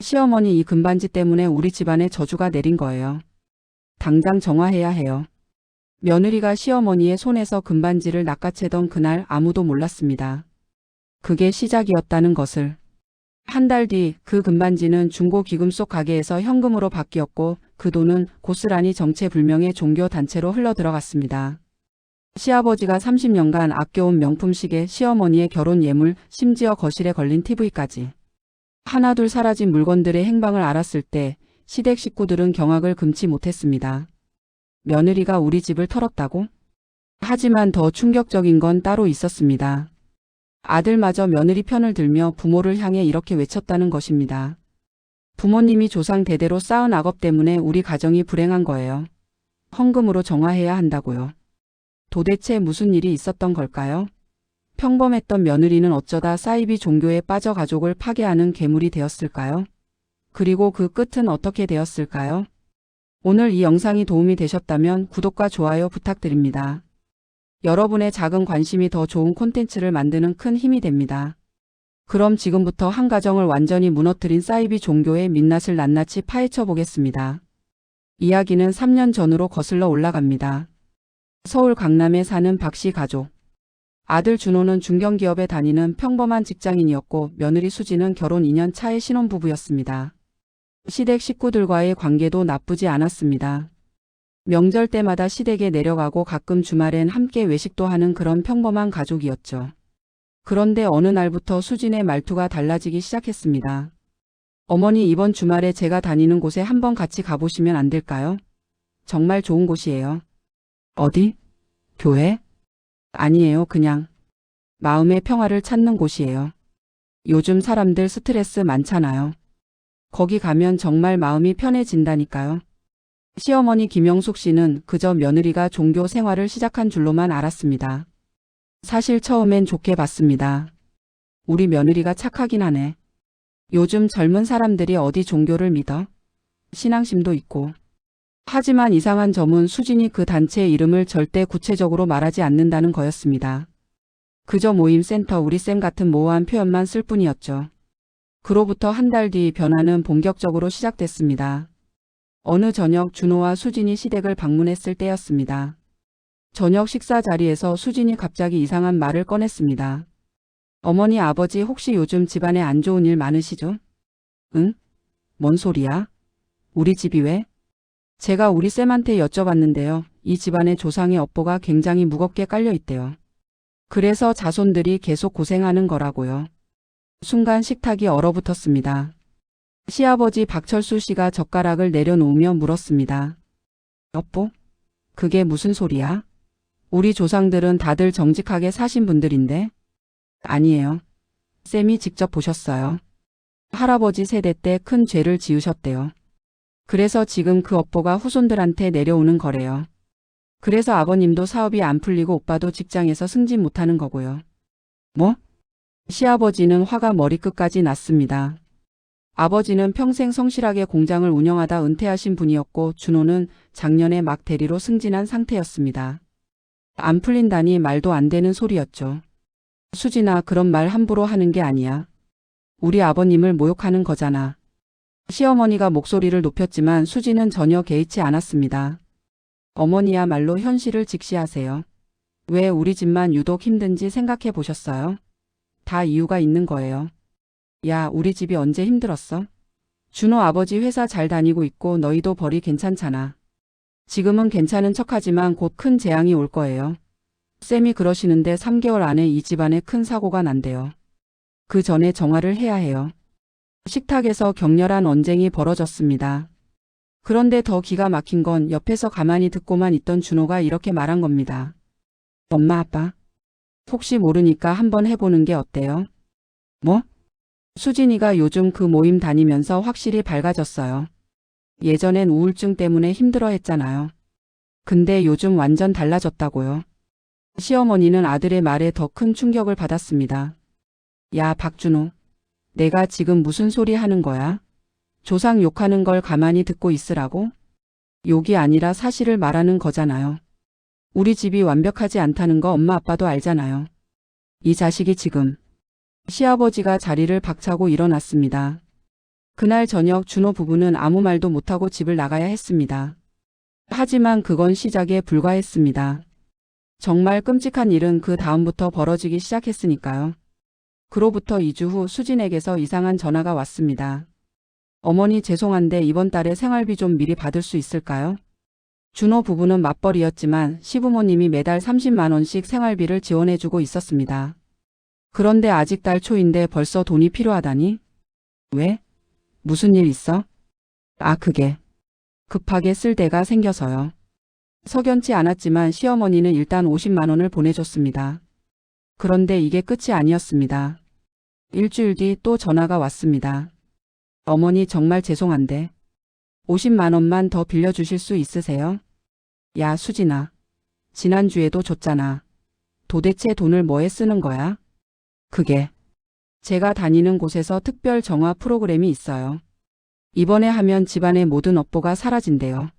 시어머니 이 금반지 때문에 우리 집안에 저주가 내린 거예요. 당장 정화해야 해요. 며느리가 시어머니의 손에서 금반지를 낚아채던 그날 아무도 몰랐습니다. 그게 시작이었다는 것을. 한 달 뒤 그 금반지는 중고 귀금속 가게에서 현금으로 바뀌었고 그 돈은 고스란히 정체불명의 종교 단체로 흘러들어갔습니다. 시아버지가 30년간 아껴온 명품 시계, 시어머니의 결혼 예물, 심지어 거실에 걸린 TV까지. 하나둘 사라진 물건들의 행방을 알았을 때 시댁 식구들은 경악을 금치 못했습니다. 며느리가 우리 집을 털었다고? 하지만 더 충격적인 건 따로 있었습니다. 아들마저 며느리 편을 들며 부모를 향해 이렇게 외쳤다는 것입니다. 부모님이 조상 대대로 쌓은 악업 때문에 우리 가정이 불행한 거예요. 헌금으로 정화해야 한다고요. 도대체 무슨 일이 있었던 걸까요? 평범했던 며느리는 어쩌다 사이비 종교에 빠져 가족을 파괴하는 괴물이 되었을까요? 그리고 그 끝은 어떻게 되었을까요? 오늘 이 영상이 도움이 되셨다면 구독과 좋아요 부탁드립니다. 여러분의 작은 관심이 더 좋은 콘텐츠를 만드는 큰 힘이 됩니다. 그럼 지금부터 한 가정을 완전히 무너뜨린 사이비 종교의 민낯을 낱낱이 파헤쳐 보겠습니다. 이야기는 3년 전으로 거슬러 올라갑니다. 서울 강남에 사는 박씨 가족. 아들 준호는 중견기업에 다니는 평범한 직장인이었고 며느리 수지는 결혼 2년 차의 신혼부부였습니다. 시댁 식구들과의 관계도 나쁘지 않았습니다. 명절 때마다 시댁에 내려가고 가끔 주말엔 함께 외식도 하는 그런 평범한 가족이었죠. 그런데 어느 날부터 수진의 말투가 달라지기 시작했습니다. 어머니, 이번 주말에 제가 다니는 곳에 한번 같이 가보시면 안 될까요? 정말 좋은 곳이에요. 어디? 교회? 아니에요. 그냥 마음의 평화를 찾는 곳이에요. 요즘 사람들 스트레스 많잖아요. 거기 가면 정말 마음이 편해진다니까요. 시어머니 김영숙 씨는 그저 며느리가 종교 생활을 시작한 줄로만 알았습니다. 사실 처음엔 좋게 봤습니다. 우리 며느리가 착하긴 하네. 요즘 젊은 사람들이 어디 종교를 믿어? 신앙심도 있고. 하지만 이상한 점은 수진이 그 단체의 이름을 절대 구체적으로 말하지 않는다는 거였습니다. 그저 모임, 센터, 우리쌤 같은 모호한 표현만 쓸 뿐이었죠. 그로부터 한 달 뒤 변화는 본격적으로 시작됐습니다. 어느 저녁 준호와 수진이 시댁을 방문했을 때였습니다. 저녁 식사 자리에서 수진이 갑자기 이상한 말을 꺼냈습니다. 어머니, 아버지 혹시 요즘 집안에 안 좋은 일 많으시죠? 응? 뭔 소리야? 우리 집이 왜? 제가 우리 쌤한테 여쭤봤는데요. 이 집안의 조상의 업보가 굉장히 무겁게 깔려 있대요. 그래서 자손들이 계속 고생하는 거라고요. 순간 식탁이 얼어붙었습니다. 시아버지 박철수 씨가 젓가락을 내려놓으며 물었습니다. 업보? 그게 무슨 소리야? 우리 조상들은 다들 정직하게 사신 분들인데? 아니에요. 쌤이 직접 보셨어요. 할아버지 세대 때 큰 죄를 지으셨대요. 그래서 지금 그 업보가 후손들한테 내려오는 거래요. 그래서 아버님도 사업이 안 풀리고 오빠도 직장에서 승진 못하는 거고요. 뭐? 시아버지는 화가 머리끝까지 났습니다. 아버지는 평생 성실하게 공장을 운영하다 은퇴하신 분이었고 준호는 작년에 막 대리로 승진한 상태였습니다. 안 풀린다니 말도 안 되는 소리였죠. 수진아, 그런 말 함부로 하는 게 아니야. 우리 아버님을 모욕하는 거잖아. 시어머니가 목소리를 높였지만 수진은 전혀 개의치 않았습니다. 어머니야말로 현실을 직시하세요. 왜 우리 집만 유독 힘든지 생각해 보셨어요? 다 이유가 있는 거예요. 야, 우리 집이 언제 힘들었어? 준호 아버지 회사 잘 다니고 있고 너희도 벌이 괜찮잖아. 지금은 괜찮은 척하지만 곧 큰 재앙이 올 거예요. 쌤이 그러시는데 3개월 안에 이 집안에 큰 사고가 난대요. 그 전에 정화를 해야 해요. 식탁에서 격렬한 언쟁이 벌어졌습니다. 그런데 더 기가 막힌 건 옆에서 가만히 듣고만 있던 준호가 이렇게 말한 겁니다. 엄마, 아빠, 혹시 모르니까 한번 해보는 게 어때요? 뭐? 수진이가 요즘 그 모임 다니면서 확실히 밝아졌어요. 예전엔 우울증 때문에 힘들어 했잖아요. 근데 요즘 완전 달라졌다고요. 시어머니는 아들의 말에 더 큰 충격을 받았습니다. 야, 박준호. 내가 지금 무슨 소리 하는 거야? 조상 욕하는 걸 가만히 듣고 있으라고? 욕이 아니라 사실을 말하는 거잖아요. 우리 집이 완벽하지 않다는 거 엄마 아빠도 알잖아요. 이 자식이 지금. 시아버지가 자리를 박차고 일어났습니다. 그날 저녁 준호 부부는 아무 말도 못하고 집을 나가야 했습니다. 하지만 그건 시작에 불과했습니다. 정말 끔찍한 일은 그 다음부터 벌어지기 시작했으니까요. 그로부터 2주 후 수진에게서 이상한 전화가 왔습니다. 어머니 죄송한데 이번 달에 생활비 좀 미리 받을 수 있을까요? 준호 부부는 맞벌이였지만 시부모님이 매달 30만 원씩 생활비를 지원해주고 있었습니다. 그런데 아직 달 초인데 벌써 돈이 필요하다니? 왜? 무슨 일 있어? 그게 급하게 쓸 데가 생겨서요. 석연치 않았지만 시어머니는 일단 50만 원을 보내줬습니다. 그런데 이게 끝이 아니었습니다. 일주일 뒤 또 전화가 왔습니다. 어머니 정말 죄송한데 50만 원만 더 빌려주실 수 있으세요? 야 수진아. 지난주에도 줬잖아. 도대체 돈을 뭐에 쓰는 거야? 그게 제가 다니는 곳에서 특별 정화 프로그램이 있어요. 이번에 하면 집안의 모든 업보가 사라진대요.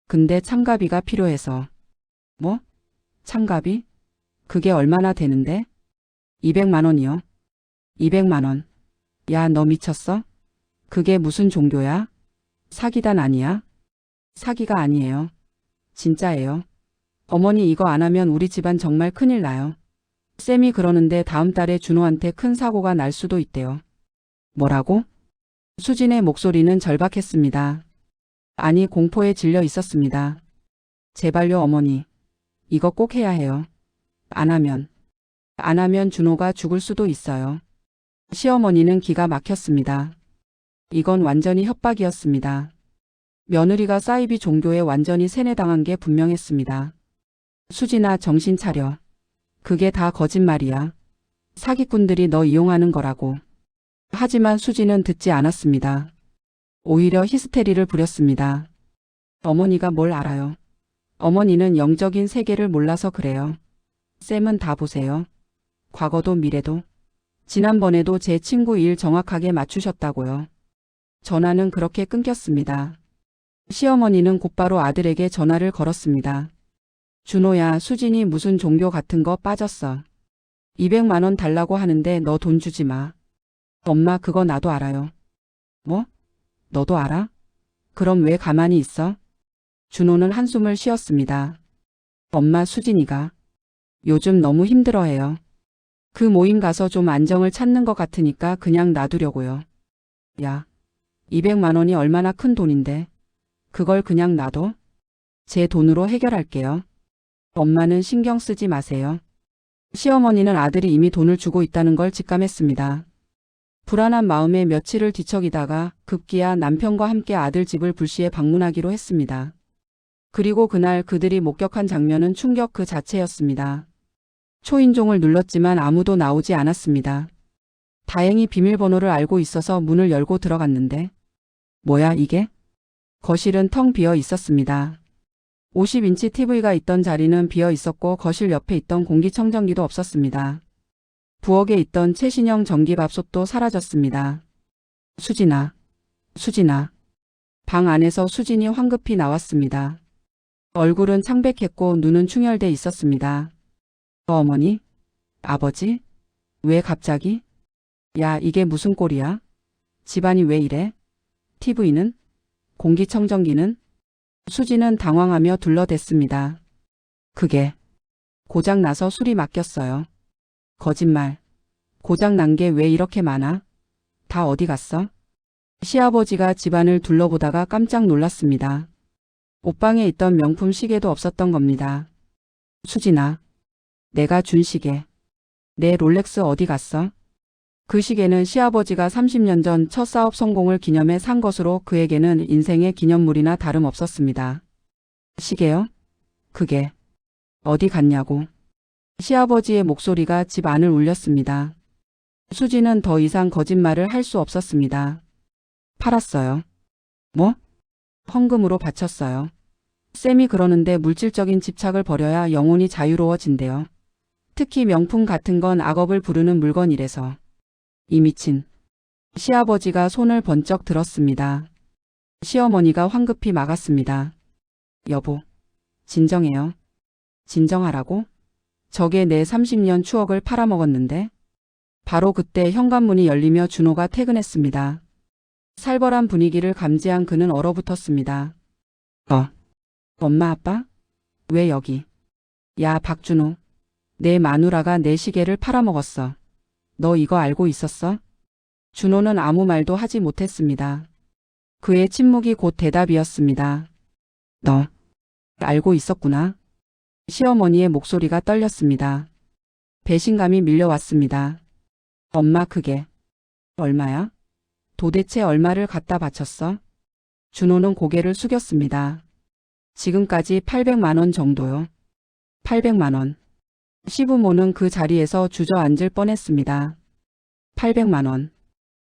근데 참가비가 필요해서. 뭐? 참가비? 그게 얼마나 되는데? 200만 원이요. 200만 원. 야, 너 미쳤어? 그게 무슨 종교야? 사기단 아니야? 사기가 아니에요. 진짜예요. 어머니 이거 안 하면 우리 집안 정말 큰일 나요. 쌤이 그러는데 다음 달에 준호한테 큰 사고가 날 수도 있대요. 뭐라고? 수진의 목소리는 절박했습니다. 아니 공포에 질려 있었습니다. 제발요 어머니. 이거 꼭 해야 해요. 안 하면 준호가 죽을 수도 있어요. 시어머니는 기가 막혔습니다. 이건 완전히 협박이었습니다. 며느리가 사이비 종교에 완전히 세뇌당한 게 분명했습니다. 수진아 정신 차려. 그게 다 거짓말이야. 사기꾼들이 너 이용하는 거라고. 하지만 수진은 듣지 않았습니다. 오히려 히스테리를 부렸습니다. 어머니가 뭘 알아요. 어머니는 영적인 세계를 몰라서 그래요. 쌤은 다 보세요. 과거도 미래도. 지난번에도 제 친구 일 정확하게 맞추셨다고요. 전화는 그렇게 끊겼습니다. 시어머니는 곧바로 아들에게 전화를 걸었습니다. 준호야, 수진이 무슨 종교 같은 거 빠졌어. 200만 원 달라고 하는데 너 돈 주지 마. 엄마 그거 나도 알아요. 뭐? 너도 알아? 그럼 왜 가만히 있어? 준호는 한숨을 쉬었습니다. 엄마 수진이가 요즘 너무 힘들어해요. 그 모임 가서 좀 안정을 찾는 것 같으니까 그냥 놔두려고요. 야, 200만 원이 얼마나 큰 돈인데. 그걸 그냥 놔둬? 제 돈으로 해결할게요. 엄마는 신경 쓰지 마세요. 시어머니는 아들이 이미 돈을 주고 있다는 걸 직감했습니다. 불안한 마음에 며칠을 뒤척이다가 급기야 남편과 함께 아들 집을 불시에 방문하기로 했습니다. 그리고 그날 그들이 목격한 장면은 충격 그 자체였습니다. 초인종을 눌렀지만 아무도 나오지 않았습니다. 다행히 비밀번호를 알고 있어서 문을 열고 들어갔는데 뭐야 이게? 거실은 텅 비어 있었습니다. 50인치 TV가 있던 자리는 비어 있었고 거실 옆에 있던 공기청정기도 없었습니다. 부엌에 있던 최신형 전기밥솥도 사라졌습니다. 수진아. 방 안에서 수진이 황급히 나왔습니다. 얼굴은 창백했고 눈은 충혈돼 있었습니다. 어머니? 아버지? 왜 갑자기? 야, 이게 무슨 꼴이야? 집안이 왜 이래? TV는? 공기청정기는? 수진은 당황하며 둘러댔습니다. 그게 고장 나서 수리 맡겼어요. 거짓말. 고장 난 게 왜 이렇게 많아? 다 어디 갔어? 시아버지가 집안을 둘러보다가 깜짝 놀랐습니다. 옷방에 있던 명품 시계도 없었던 겁니다. 수진아. 내가 준 시계. 내 롤렉스 어디 갔어? 그 시계는 시아버지가 30년 전 첫 사업 성공을 기념해 산 것으로 그에게는 인생의 기념물이나 다름없었습니다. 시계요? 그게 어디 갔냐고. 시아버지의 목소리가 집 안을 울렸습니다. 수지는 더 이상 거짓말을 할 수 없었습니다. 팔았어요. 뭐? 헌금으로 바쳤어요. 쌤이 그러는데 물질적인 집착을 버려야 영혼이 자유로워진대요. 특히 명품 같은 건 악업을 부르는 물건이래서. 이 미친. 시아버지가 손을 번쩍 들었습니다. 시어머니가 황급히 막았습니다. 여보, 진정해요. 진정하라고? 저게 내 30년 추억을 팔아먹었는데? 바로 그때 현관문이 열리며 준호가 퇴근했습니다. 살벌한 분위기를 감지한 그는 얼어붙었습니다. 엄마 아빠? 왜 여기? 야 박준호. 내 마누라가 내 시계를 팔아먹었어. 너 이거 알고 있었어? 준호는 아무 말도 하지 못했습니다. 그의 침묵이 곧 대답이었습니다. 너 알고 있었구나. 시어머니의 목소리가 떨렸습니다. 배신감이 밀려왔습니다. 엄마 그게 얼마야? 도대체 얼마를 갖다 바쳤어? 준호는 고개를 숙였습니다. 지금까지 800만 원 정도요. 800만 원. 시부모는 그 자리에서 주저앉을 뻔했습니다. 800만 원.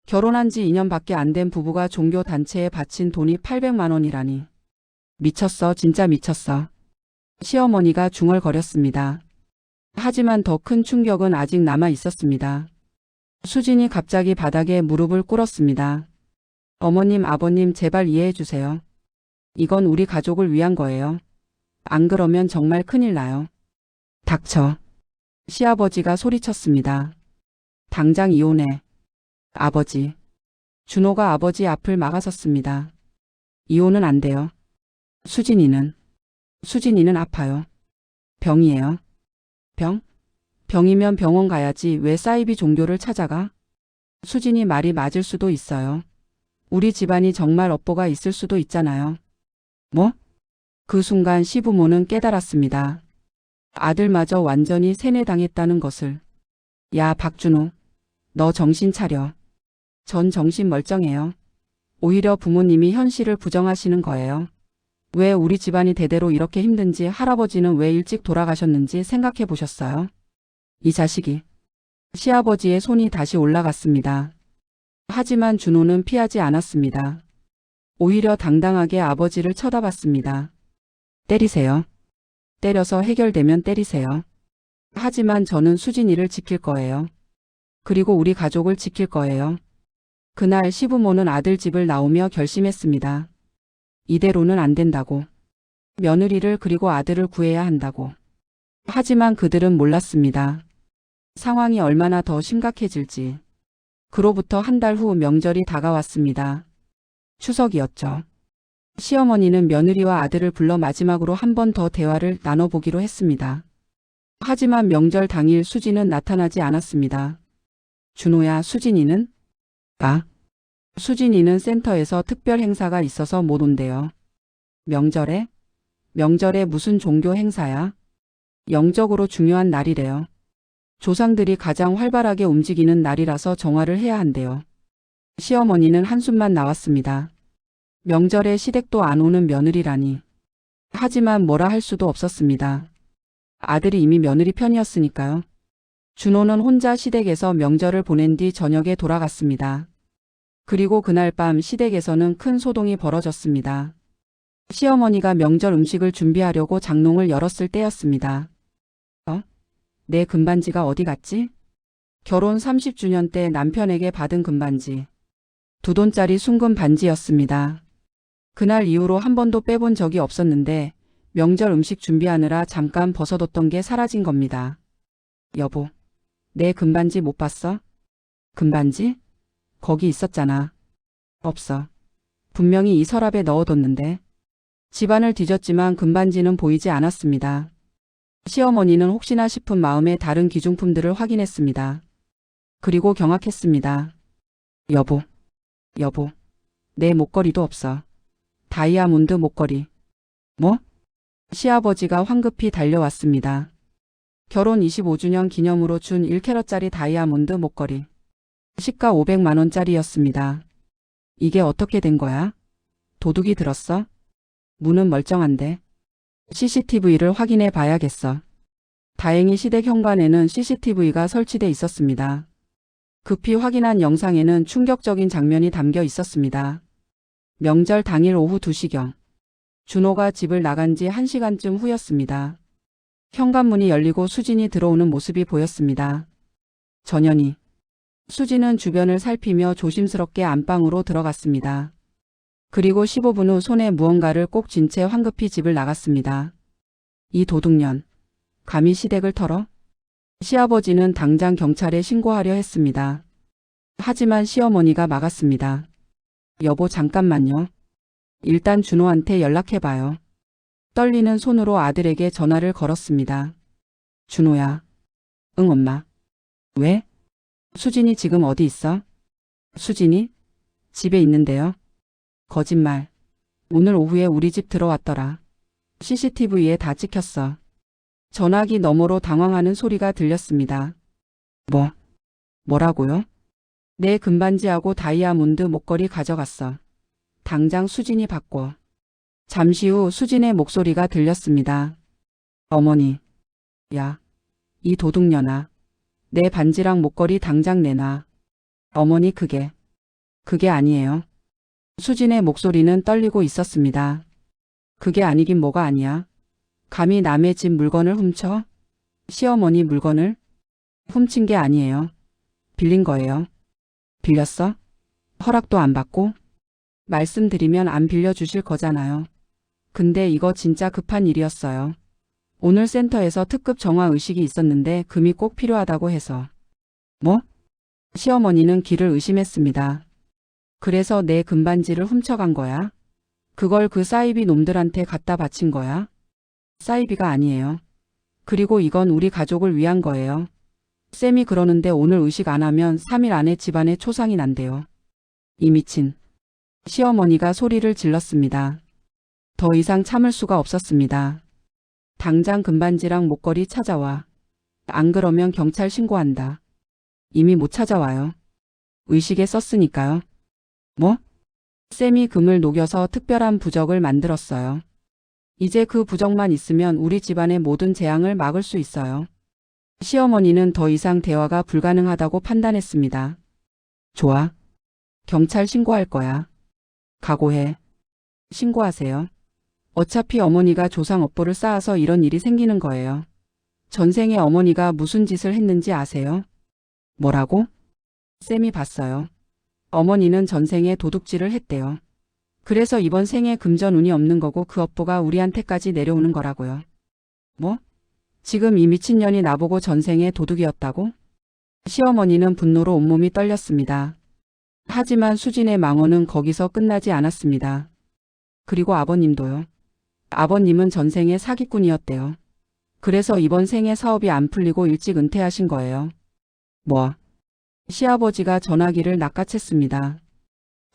결혼한 지 2년밖에 안 된 부부가 종교 단체에 바친 돈이 800만 원이라니. 미쳤어, 진짜 미쳤어. 시어머니가 중얼거렸습니다. 하지만 더 큰 충격은 아직 남아 있었습니다. 수진이 갑자기 바닥에 무릎을 꿇었습니다. 어머님, 아버님 제발 이해해 주세요. 이건 우리 가족을 위한 거예요. 안 그러면 정말 큰일 나요. 닥쳐. 시아버지가 소리쳤습니다. 당장 이혼해. 아버지. 준호가 아버지 앞을 막아섰습니다. 이혼은 안 돼요. 수진이는 아파요. 병이에요. 병? 병이면 병원 가야지 왜 사이비 종교를 찾아가? 수진이 말이 맞을 수도 있어요. 우리 집안이 정말 업보가 있을 수도 있잖아요. 뭐? 그 순간 시부모는 깨달았습니다. 아들마저 완전히 세뇌당했다는 것을. 야 박준호. 너 정신 차려. 전 정신 멀쩡해요. 오히려 부모님이 현실을 부정하시는 거예요. 왜 우리 집안이 대대로 이렇게 힘든지 할아버지는 왜 일찍 돌아가셨는지 생각해 보셨어요? 이 자식이. 시아버지의 손이 다시 올라갔습니다. 하지만 준호는 피하지 않았습니다. 오히려 당당하게 아버지를 쳐다봤습니다. 때리세요. 때려서 해결되면 때리세요. 하지만 저는 수진이를 지킬 거예요. 그리고 우리 가족을 지킬 거예요. 그날 시부모는 아들 집을 나오며 결심했습니다. 이대로는 안 된다고. 며느리를 그리고 아들을 구해야 한다고. 하지만 그들은 몰랐습니다. 상황이 얼마나 더 심각해질지. 그로부터 한 달 후 명절이 다가왔습니다. 추석이었죠. 시어머니는 며느리와 아들을 불러 마지막으로 한 번 더 대화를 나눠보기로 했습니다. 하지만 명절 당일 수진은 나타나지 않았습니다. 준호야, 수진이는? 수진이는 센터에서 특별 행사가 있어서 못 온대요. 명절에? 명절에 무슨 종교 행사야? 영적으로 중요한 날이래요. 조상들이 가장 활발하게 움직이는 날이라서 정화를 해야 한대요. 시어머니는 한숨만 나왔습니다. 명절에 시댁도 안 오는 며느리라니. 하지만 뭐라 할 수도 없었습니다. 아들이 이미 며느리 편이었으니까요. 준호는 혼자 시댁에서 명절을 보낸 뒤 저녁에 돌아갔습니다. 그리고 그날 밤 시댁에서는 큰 소동이 벌어졌습니다. 시어머니가 명절 음식을 준비하려고 장롱을 열었을 때였습니다. 내 금반지가 어디 갔지? 결혼 30주년 때 남편에게 받은 금반지. 2돈짜리 순금 반지였습니다. 그날 이후로 한 번도 빼본 적이 없었는데 명절 음식 준비하느라 잠깐 벗어뒀던 게 사라진 겁니다. 여보, 내 금반지 못 봤어? 금반지? 거기 있었잖아. 없어. 분명히 이 서랍에 넣어뒀는데. 집안을 뒤졌지만 금반지는 보이지 않았습니다. 시어머니는 혹시나 싶은 마음에 다른 귀중품들을 확인했습니다. 그리고 경악했습니다. 여보, 내 목걸이도 없어. 다이아몬드 목걸이. 뭐? 시아버지가 황급히 달려왔습니다. 결혼 25주년 기념으로 준 1캐럿짜리 다이아몬드 목걸이. 시가 500만 원짜리였습니다. 이게 어떻게 된 거야? 도둑이 들었어? 문은 멀쩡한데. CCTV를 확인해 봐야겠어. 다행히 시댁 현관에는 CCTV가 설치돼 있었습니다. 급히 확인한 영상에는 충격적인 장면이 담겨 있었습니다. 명절 당일 오후 2시경. 준호가 집을 나간 지 1시간쯤 후였습니다. 현관문이 열리고 수진이 들어오는 모습이 보였습니다. 전현희. 수진은 주변을 살피며 조심스럽게 안방으로 들어갔습니다. 그리고 15분 후 손에 무언가를 꼭 쥔 채 황급히 집을 나갔습니다. 이 도둑년. 감히 시댁을 털어? 시아버지는 당장 경찰에 신고하려 했습니다. 하지만 시어머니가 막았습니다. 여보 잠깐만요. 일단 준호한테 연락해봐요. 떨리는 손으로 아들에게 전화를 걸었습니다. 준호야. 응 엄마. 왜? 수진이 지금 어디 있어? 수진이? 집에 있는데요. 거짓말. 오늘 오후에 우리 집 들어왔더라. CCTV에 다 찍혔어. 전화기 너머로 당황하는 소리가 들렸습니다. 뭐라고요? 내 금반지하고 다이아몬드 목걸이 가져갔어. 당장 수진이 바꿔. 잠시 후 수진의 목소리가 들렸습니다. 어머니. 야, 이 도둑년아. 내 반지랑 목걸이 당장 내놔. 어머니 그게 아니에요. 수진의 목소리는 떨리고 있었습니다. 그게 아니긴 뭐가 아니야. 감히 남의 집 물건을 훔쳐? 시어머니 물건을? 훔친 게 아니에요. 빌린 거예요. 빌렸어? 허락도 안 받고? 말씀드리면 안 빌려주실 거잖아요. 근데 이거 진짜 급한 일이었어요. 오늘 센터에서 특급 정화 의식이 있었는데 금이 꼭 필요하다고 해서. 뭐? 시어머니는 기를 의심했습니다. 그래서 내 금반지를 훔쳐간 거야? 그걸 그 사이비 놈들한테 갖다 바친 거야? 사이비가 아니에요. 그리고 이건 우리 가족을 위한 거예요. 쌤이 그러는데 오늘 의식 안 하면 3일 안에 집안에 초상이 난대요. 이 미친. 시어머니가 소리를 질렀습니다. 더 이상 참을 수가 없었습니다. 당장 금반지랑 목걸이 찾아와. 안 그러면 경찰 신고한다. 이미 못 찾아와요. 의식에 썼으니까요. 뭐? 쌤이 금을 녹여서 특별한 부적을 만들었어요. 이제 그 부적만 있으면 우리 집안의 모든 재앙을 막을 수 있어요. 시어머니는 더 이상 대화가 불가능하다고 판단했습니다. 좋아. 경찰 신고할 거야. 각오해. 신고하세요. 어차피 어머니가 조상 업보를 쌓아서 이런 일이 생기는 거예요. 전생에 어머니가 무슨 짓을 했는지 아세요? 뭐라고? 쌤이 봤어요. 어머니는 전생에 도둑질을 했대요. 그래서 이번 생에 금전 운이 없는 거고 그 업보가 우리한테까지 내려오는 거라고요. 뭐? 지금 이 미친년이 나보고 전생에 도둑이었다고? 시어머니는 분노로 온몸이 떨렸습니다. 하지만 수진의 망언은 거기서 끝나지 않았습니다. 그리고 아버님도요. 아버님은 전생에 사기꾼이었대요. 그래서 이번 생에 사업이 안 풀리고 일찍 은퇴하신 거예요. 뭐? 시아버지가 전화기를 낚아챘습니다.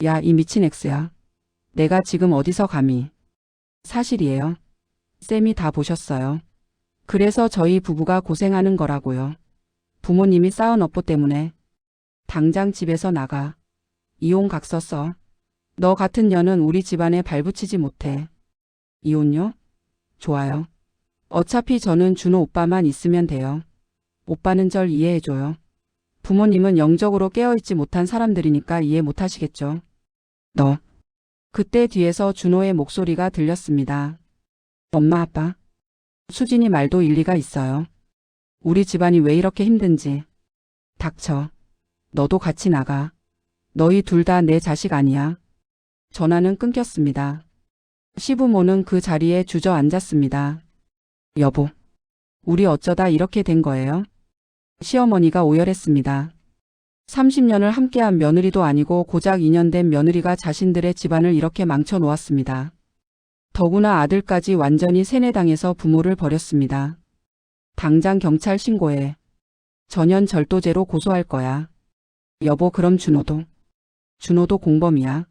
야, 이 미친 X야. 내가 지금 어디서 감히. 사실이에요. 쌤이 다 보셨어요. 그래서 저희 부부가 고생하는 거라고요. 부모님이 쌓은 업보 때문에. 당장 집에서 나가. 이혼각서 써. 너 같은 년은 우리 집안에 발붙이지 못해. 이혼요? 좋아요. 어차피 저는 준호 오빠만 있으면 돼요. 오빠는 절 이해해줘요. 부모님은 영적으로 깨어있지 못한 사람들이니까 이해 못하시겠죠. 너. 그때 뒤에서 준호의 목소리가 들렸습니다. 엄마 아빠. 수진이 말도 일리가 있어요. 우리 집안이 왜 이렇게 힘든지. 닥쳐. 너도 같이 나가. 너희 둘 다 내 자식 아니야. 전화는 끊겼습니다. 시부모는 그 자리에 주저앉았습니다. 여보. 우리 어쩌다 이렇게 된 거예요? 시어머니가 오열했습니다. 30년을 함께한 며느리도 아니고 고작 2년 된 며느리가 자신들의 집안을 이렇게 망쳐놓았습니다. 더구나 아들까지 완전히 세뇌당해서 부모를 버렸습니다. 당장 경찰 신고해. 전현 절도죄로 고소할 거야. 여보 그럼 준호도 공범이야.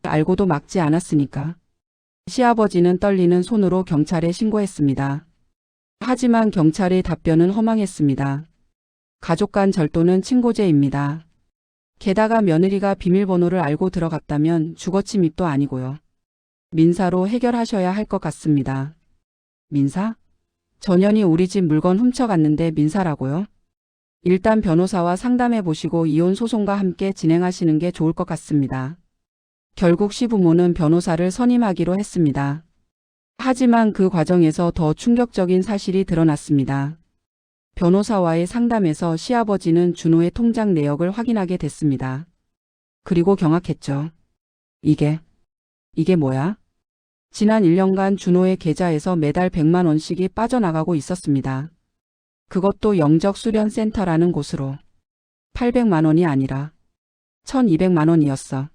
알고도 막지 않았으니까. 시아버지는 떨리는 손으로 경찰에 신고했습니다. 하지만 경찰의 답변은 허망했습니다. 가족 간 절도는 친고죄입니다. 게다가 며느리가 비밀번호를 알고 들어갔다면 주거침입도 아니고요. 민사로 해결하셔야 할 것 같습니다. 민사? 전현이 우리 집 물건 훔쳐갔는데 민사라고요? 일단 변호사와 상담해 보시고 이혼 소송과 함께 진행하시는 게 좋을 것 같습니다. 결국 시부모는 변호사를 선임하기로 했습니다. 하지만 그 과정에서 더 충격적인 사실이 드러났습니다. 변호사와의 상담에서 시아버지는 준호의 통장 내역을 확인하게 됐습니다. 그리고 경악했죠. 이게 뭐야? 지난 1년간 준호의 계좌에서 매달 100만 원씩이 빠져나가고 있었습니다. 그것도 영적수련센터라는 곳으로. 800만 원이 아니라 1200만 원이었어.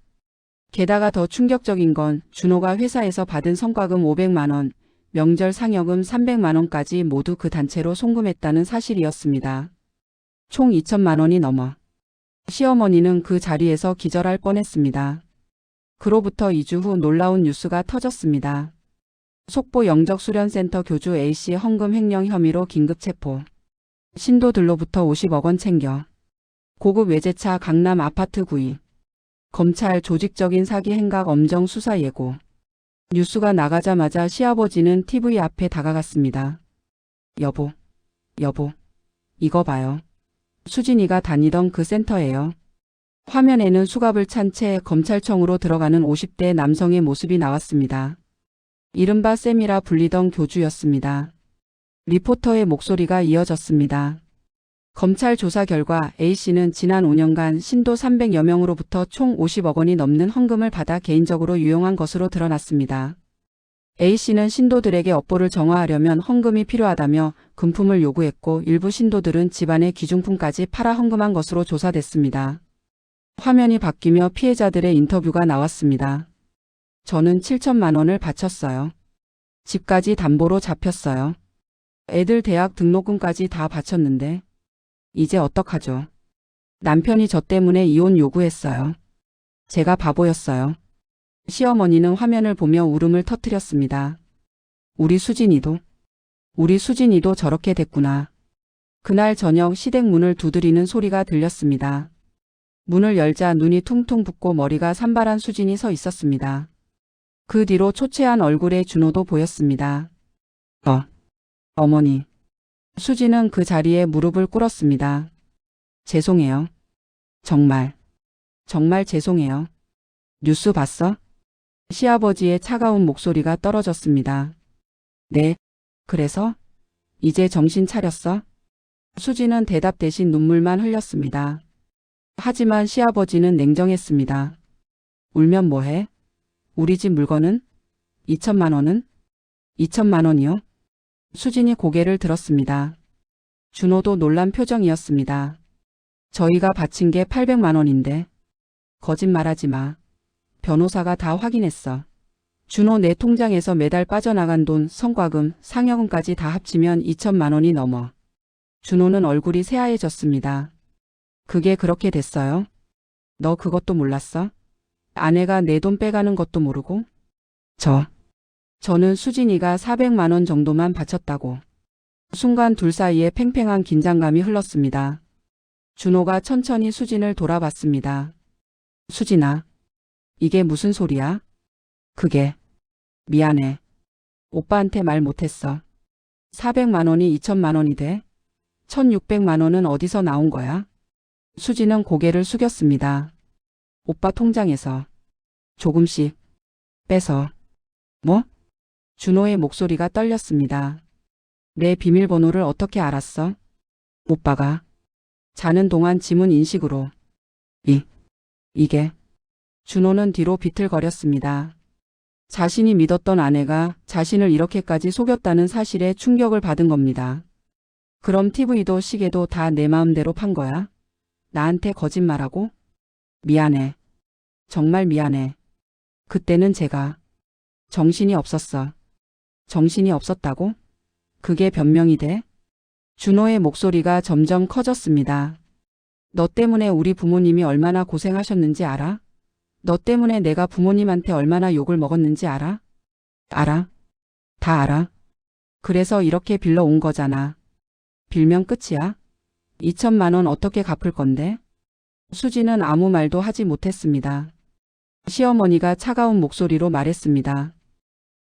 게다가 더 충격적인 건 준호가 회사에서 받은 성과금 500만 원, 명절 상여금 300만 원까지 모두 그 단체로 송금했다는 사실이었습니다. 총 2천만 원이 넘어. 시어머니는 그 자리에서 기절할 뻔했습니다. 그로부터 2주 후 놀라운 뉴스가 터졌습니다. 속보 영적수련센터 교주 A씨 헌금 횡령 혐의로 긴급 체포. 신도들로부터 50억 원 챙겨. 고급 외제차 강남 아파트 구입. 검찰 조직적인 사기 행각 엄정 수사 예고. 뉴스가 나가자마자 시아버지는 TV 앞에 다가갔습니다. 여보, 이거 봐요. 수진이가 다니던 그 센터예요. 화면에는 수갑을 찬 채 검찰청으로 들어가는 50대 남성의 모습이 나왔습니다. 이른바 쌤이라 불리던 교주였습니다. 리포터의 목소리가 이어졌습니다. 검찰 조사 결과 A씨는 지난 5년간 신도 300여 명으로부터 총 50억 원이 넘는 헌금을 받아 개인적으로 유용한 것으로 드러났습니다. A씨는 신도들에게 업보를 정화하려면 헌금이 필요하다며 금품을 요구했고 일부 신도들은 집안의 귀중품까지 팔아 헌금한 것으로 조사됐습니다. 화면이 바뀌며 피해자들의 인터뷰가 나왔습니다. 저는 7천만 원을 바쳤어요. 집까지 담보로 잡혔어요. 애들 대학 등록금까지 다 바쳤는데 이제 어떡하죠? 남편이 저 때문에 이혼 요구했어요. 제가 바보였어요. 시어머니는 화면을 보며 울음을 터뜨렸습니다. 우리 수진이도 저렇게 됐구나. 그날 저녁 시댁 문을 두드리는 소리가 들렸습니다. 문을 열자 눈이 퉁퉁 붓고 머리가 산발한 수진이 서 있었습니다. 그 뒤로 초췌한 얼굴의 준호도 보였습니다. 어머니. 수진은 그 자리에 무릎을 꿇었습니다. 죄송해요. 정말 죄송해요. 뉴스 봤어? 시아버지의 차가운 목소리가 떨어졌습니다. 네. 그래서? 이제 정신 차렸어? 수진은 대답 대신 눈물만 흘렸습니다. 하지만 시아버지는 냉정했습니다. 울면 뭐해? 우리 집 물건은? 2천만 원은? 2천만 원이요? 수진이 고개를 들었습니다. 준호도 놀란 표정이었습니다. 저희가 바친 게 800만 원인데. 거짓말하지 마. 변호사가 다 확인했어. 준호 내 통장에서 매달 빠져나간 돈, 성과금, 상여금까지 다 합치면 2천만 원이 넘어. 준호는 얼굴이 새하얘졌습니다. 그게 그렇게 됐어요? 너 그것도 몰랐어? 아내가 내 돈 빼가는 것도 모르고? 저는 수진이가 400만 원 정도만 바쳤다고. 순간 둘 사이에 팽팽한 긴장감이 흘렀습니다. 준호가 천천히 수진을 돌아봤습니다. 수진아, 이게 무슨 소리야? 그게, 미안해. 오빠한테 말 못했어. 400만 원이 2천만 원이 돼? 1600만 원은 어디서 나온 거야? 수진은 고개를 숙였습니다. 오빠 통장에서 조금씩 빼서. 뭐? 준호의 목소리가 떨렸습니다. 내 비밀번호를 어떻게 알았어? 오빠가 자는 동안 지문 인식으로. 이게. 준호는 뒤로 비틀거렸습니다. 자신이 믿었던 아내가 자신을 이렇게까지 속였다는 사실에 충격을 받은 겁니다. 그럼 TV도 시계도 다 내 마음대로 판 거야? 나한테 거짓말하고? 미안해. 정말 미안해. 그때는 제가 정신이 없었어. 정신이 없었다고? 그게 변명이 돼? 준호의 목소리가 점점 커졌습니다. 너 때문에 우리 부모님이 얼마나 고생하셨는지 알아? 너 때문에 내가 부모님한테 얼마나 욕을 먹었는지 알아? 알아. 다 알아. 그래서 이렇게 빌러 온 거잖아. 빌면 끝이야? 2천만 원 어떻게 갚을 건데? 수지는 아무 말도 하지 못했습니다. 시어머니가 차가운 목소리로 말했습니다.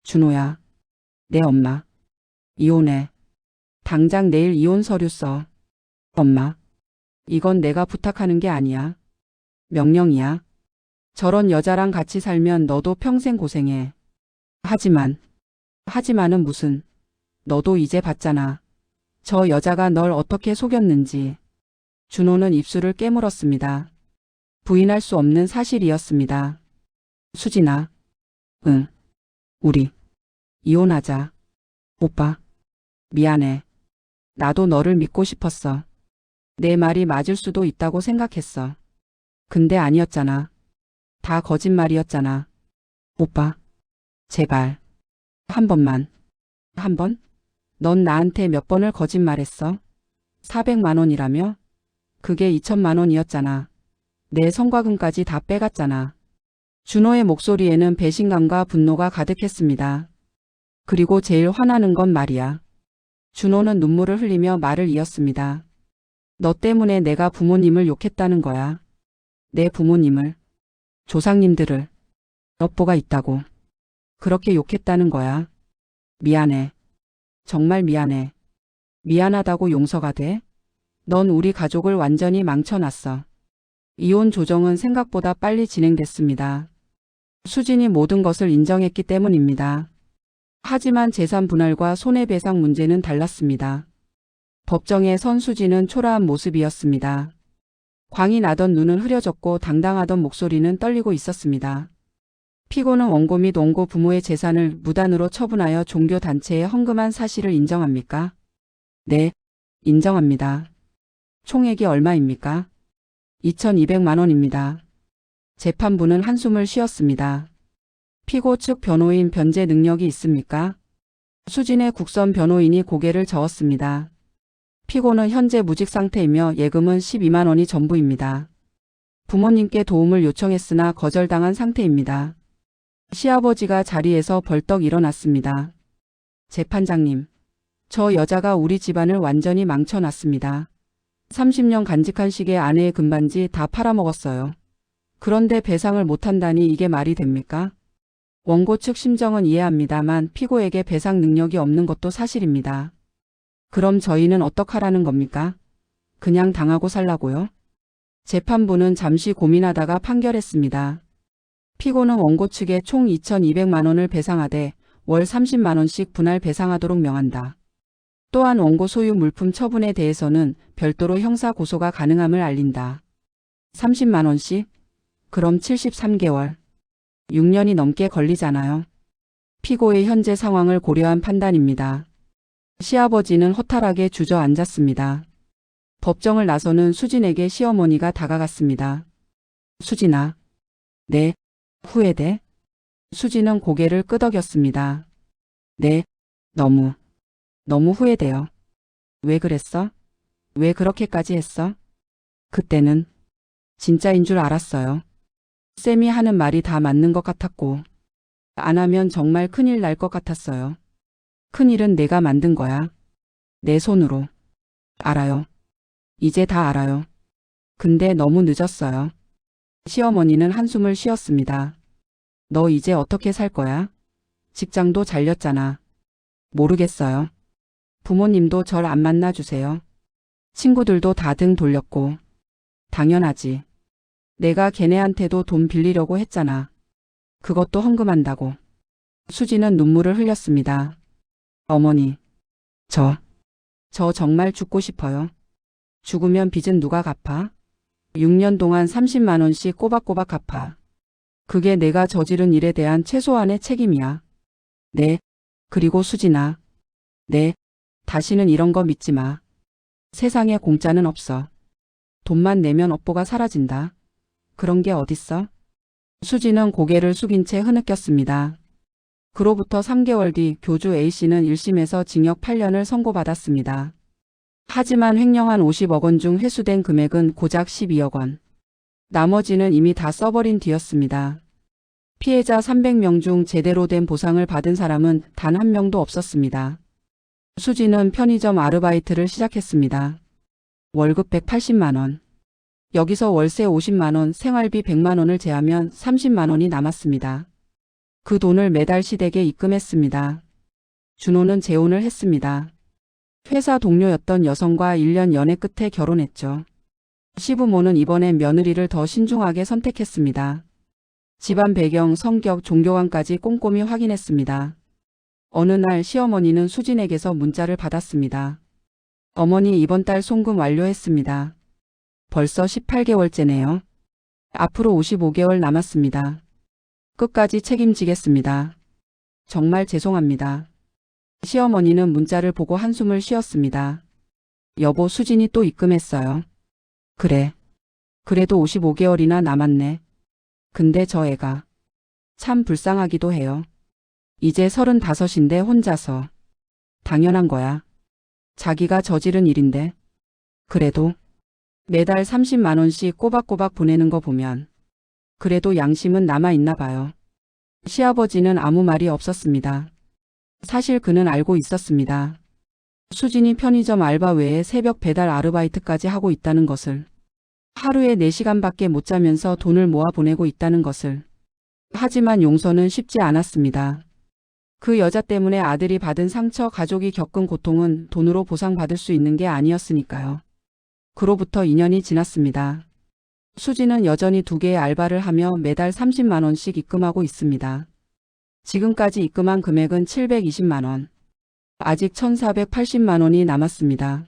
준호야, 내 엄마 이혼해. 당장 내일 이혼 서류 써. 엄마, 이건 내가 부탁하는 게 아니야. 명령이야. 저런 여자랑 같이 살면 너도 평생 고생해. 하지만은 무슨. 너도 이제 봤잖아. 저 여자가 널 어떻게 속였는지. 준호는 입술을 깨물었습니다. 부인할 수 없는 사실이었습니다. 수진아. 응. 우리 이혼하자. 오빠. 미안해. 나도 너를 믿고 싶었어. 내 말이 맞을 수도 있다고 생각했어. 근데 아니었잖아. 다 거짓말이었잖아. 오빠, 제발. 한 번만. 한 번? 넌 나한테 몇 번을 거짓말했어? 400만 원이라며? 그게 2천만 원이었잖아. 내 성과금까지 다 빼갔잖아. 준호의 목소리에는 배신감과 분노가 가득했습니다. 그리고 제일 화나는 건 말이야. 준호는 눈물을 흘리며 말을 이었습니다. 너 때문에 내가 부모님을 욕했다는 거야. 내 부모님을, 조상님들을, 여보가 있다고. 그렇게 욕했다는 거야. 미안해. 정말 미안해. 미안하다고 용서가 돼? 넌 우리 가족을 완전히 망쳐놨어. 이혼 조정은 생각보다 빨리 진행됐습니다. 수진이 모든 것을 인정했기 때문입니다. 하지만 재산 분할과 손해배상 문제는 달랐습니다. 법정에 선 수진은 초라한 모습이었습니다. 광이 나던 눈은 흐려졌고 당당하던 목소리는 떨리고 있었습니다. 피고는 원고 및 원고 부모의 재산을 무단으로 처분하여 종교단체에 헌금한 사실을 인정합니까? 네, 인정합니다. 총액이 얼마입니까? 2,200만 원입니다. 재판부는 한숨을 쉬었습니다. 피고 측 변호인 변제 능력이 있습니까? 수진의 국선 변호인이 고개를 저었습니다. 피고는 현재 무직 상태이며 예금은 12만 원이 전부입니다. 부모님께 도움을 요청했으나 거절당한 상태입니다. 시아버지가 자리에서 벌떡 일어났습니다. 재판장님, 저 여자가 우리 집안을 완전히 망쳐놨습니다. 30년 간직한 시계 아내의 금반지 다 팔아먹었어요. 그런데 배상을 못한다니 이게 말이 됩니까? 원고 측 심정은 이해합니다만 피고에게 배상 능력이 없는 것도 사실입니다. 그럼 저희는 어떡하라는 겁니까? 그냥 당하고 살라고요? 재판부는 잠시 고민하다가 판결했습니다. 피고는 원고 측에 총 2,200만 원을 배상하되 월 30만 원씩 분할 배상하도록 명한다. 또한 원고 소유 물품 처분에 대해서는 별도로 형사 고소가 가능함을 알린다. 30만 원씩? 그럼 73개월. 6년이 넘게 걸리잖아요. 피고의 현재 상황을 고려한 판단입니다. 시아버지는 허탈하게 주저앉았습니다. 법정을 나서는 수진에게 시어머니가 다가갔습니다. 수진아. 네. 후회돼? 수진은 고개를 끄덕였습니다. 네. 너무 후회돼요. 왜 그랬어? 왜 그렇게까지 했어? 그때는 진짜인 줄 알았어요. 쌤이 하는 말이 다 맞는 것 같았고 안 하면 정말 큰일 날 것 같았어요. 큰일은 내가 만든 거야. 내 손으로. 알아요. 이제 다 알아요. 근데 너무 늦었어요. 시어머니는 한숨을 쉬었습니다. 너 이제 어떻게 살 거야? 직장도 잘렸잖아. 모르겠어요. 부모님도 절 안 만나주세요. 친구들도 다 등 돌렸고. 당연하지. 내가 걔네한테도 돈 빌리려고 했잖아. 그것도 헌금한다고. 수지는 눈물을 흘렸습니다. 어머니. 저 정말 죽고 싶어요. 죽으면 빚은 누가 갚아? 6년 동안 30만 원씩 꼬박꼬박 갚아. 그게 내가 저지른 일에 대한 최소한의 책임이야. 네. 그리고 수진아. 네. 다시는 이런 거 믿지 마. 세상에 공짜는 없어. 돈만 내면 업보가 사라진다. 그런 게 어딨어? 수지는 고개를 숙인 채 흐느꼈습니다. 그로부터 3개월 뒤 교주 A씨는 1심에서 징역 8년을 선고받았습니다. 하지만 횡령한 50억 원 중 회수된 금액은 고작 12억 원. 나머지는 이미 다 써버린 뒤였습니다. 피해자 300명 중 제대로 된 보상을 받은 사람은 단 한 명도 없었습니다. 수지는 편의점 아르바이트를 시작했습니다. 월급 180만 원. 여기서 월세 50만 원, 생활비 100만 원을 제하면 30만 원이 남았습니다. 그 돈을 매달 시댁에 입금했습니다. 준호는 재혼을 했습니다. 회사 동료였던 여성과 1년 연애 끝에 결혼했죠. 시부모는 이번엔 며느리를 더 신중하게 선택했습니다. 집안 배경, 성격, 종교관까지 꼼꼼히 확인했습니다. 어느 날 시어머니는 수진에게서 문자를 받았습니다. 어머니 이번 달 송금 완료했습니다. 벌써 18개월째네요. 앞으로 55개월 남았습니다. 끝까지 책임지겠습니다. 정말 죄송합니다. 시어머니는 문자를 보고 한숨을 쉬었습니다. 여보, 수진이 또 입금했어요. 그래. 그래도 55개월이나 남았네. 근데 저 애가 참 불쌍하기도 해요. 이제 35인데 혼자서. 당연한 거야. 자기가 저지른 일인데. 그래도 매달 30만 원씩 꼬박꼬박 보내는 거 보면 그래도 양심은 남아있나 봐요. 시아버지는 아무 말이 없었습니다. 사실 그는 알고 있었습니다. 수진이 편의점 알바 외에 새벽 배달 아르바이트까지 하고 있다는 것을. 하루에 4시간밖에 못 자면서 돈을 모아 보내고 있다는 것을. 하지만 용서는 쉽지 않았습니다. 그 여자 때문에 아들이 받은 상처, 가족이 겪은 고통은 돈으로 보상받을 수 있는 게 아니었으니까요. 그로부터 2년이 지났습니다. 수지는 여전히 2개의 알바를 하며 매달 30만 원씩 입금하고 있습니다. 지금까지 입금한 금액은 720만 원. 아직 1480만 원이 남았습니다.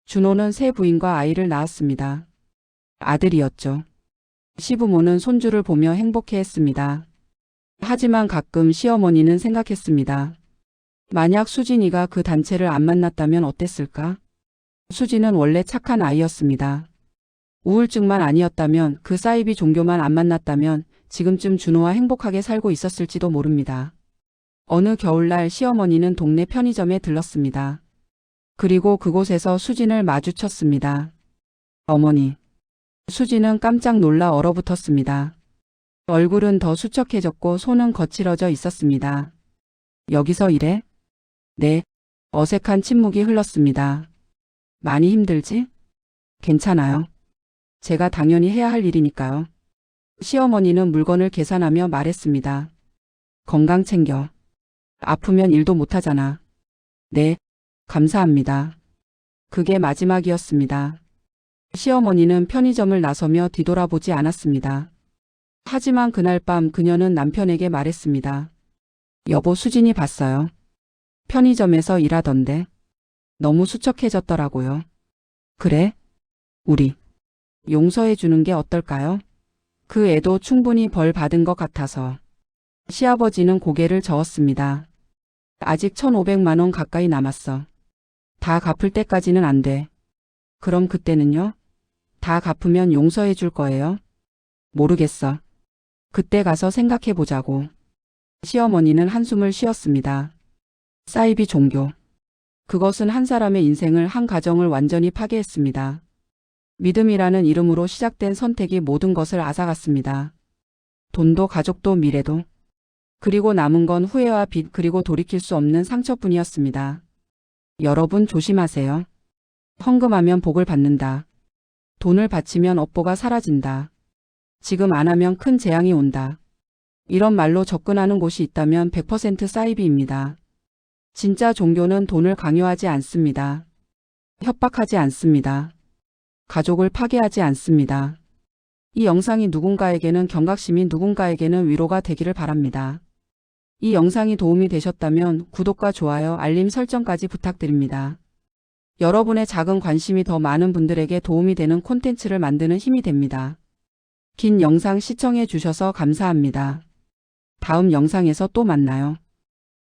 준호는 새 부인과 아이를 낳았습니다. 아들이었죠. 시부모는 손주를 보며 행복해했습니다. 하지만 가끔 시어머니는 생각했습니다. 만약 수진이가 그 단체를 안 만났다면 어땠을까? 수진은 원래 착한 아이였습니다. 우울증만 아니었다면, 그 사이비 종교만 안 만났다면 지금쯤 준호와 행복하게 살고 있었을지도 모릅니다. 어느 겨울날 시어머니는 동네 편의점에 들렀습니다. 그리고 그곳에서 수진을 마주쳤습니다. 어머니. 수진은 깜짝 놀라 얼어붙었습니다. 얼굴은 더 수척해졌고 손은 거칠어져 있었습니다. 여기서 일해? 네. 어색한 침묵이 흘렀습니다. 많이 힘들지? 괜찮아요. 제가 당연히 해야 할 일이니까요. 시어머니는 물건을 계산하며 말했습니다. 건강 챙겨. 아프면 일도 못하잖아. 네. 감사합니다. 그게 마지막이었습니다. 시어머니는 편의점을 나서며 뒤돌아보지 않았습니다. 하지만 그날 밤 그녀는 남편에게 말했습니다. 여보, 수진이 봤어요. 편의점에서 일하던데. 너무 수척해졌더라고요. 그래? 우리 용서해 주는 게 어떨까요? 그 애도 충분히 벌 받은 것 같아서. 시아버지는 고개를 저었습니다. 아직 1,500만 원 가까이 남았어. 다 갚을 때까지는 안 돼. 그럼 그때는요? 다 갚으면 용서해 줄 거예요? 모르겠어. 그때 가서 생각해 보자고. 시어머니는 한숨을 쉬었습니다. 사이비 종교. 그것은 한 사람의 인생을, 한 가정을 완전히 파괴했습니다. 믿음이라는 이름으로 시작된 선택이 모든 것을 앗아갔습니다. 돈도 가족도 미래도. 그리고 남은 건 후회와 빚, 그리고 돌이킬 수 없는 상처뿐이었습니다. 여러분 조심하세요. 헌금하면 복을 받는다. 돈을 바치면 업보가 사라진다. 지금 안 하면 큰 재앙이 온다. 이런 말로 접근하는 곳이 있다면 100% 사이비입니다. 진짜 종교는 돈을 강요하지 않습니다. 협박하지 않습니다. 가족을 파괴하지 않습니다. 이 영상이 누군가에게는 경각심이, 누군가에게는 위로가 되기를 바랍니다. 이 영상이 도움이 되셨다면 구독과 좋아요, 알림 설정까지 부탁드립니다. 여러분의 작은 관심이 더 많은 분들에게 도움이 되는 콘텐츠를 만드는 힘이 됩니다. 긴 영상 시청해 주셔서 감사합니다. 다음 영상에서 또 만나요.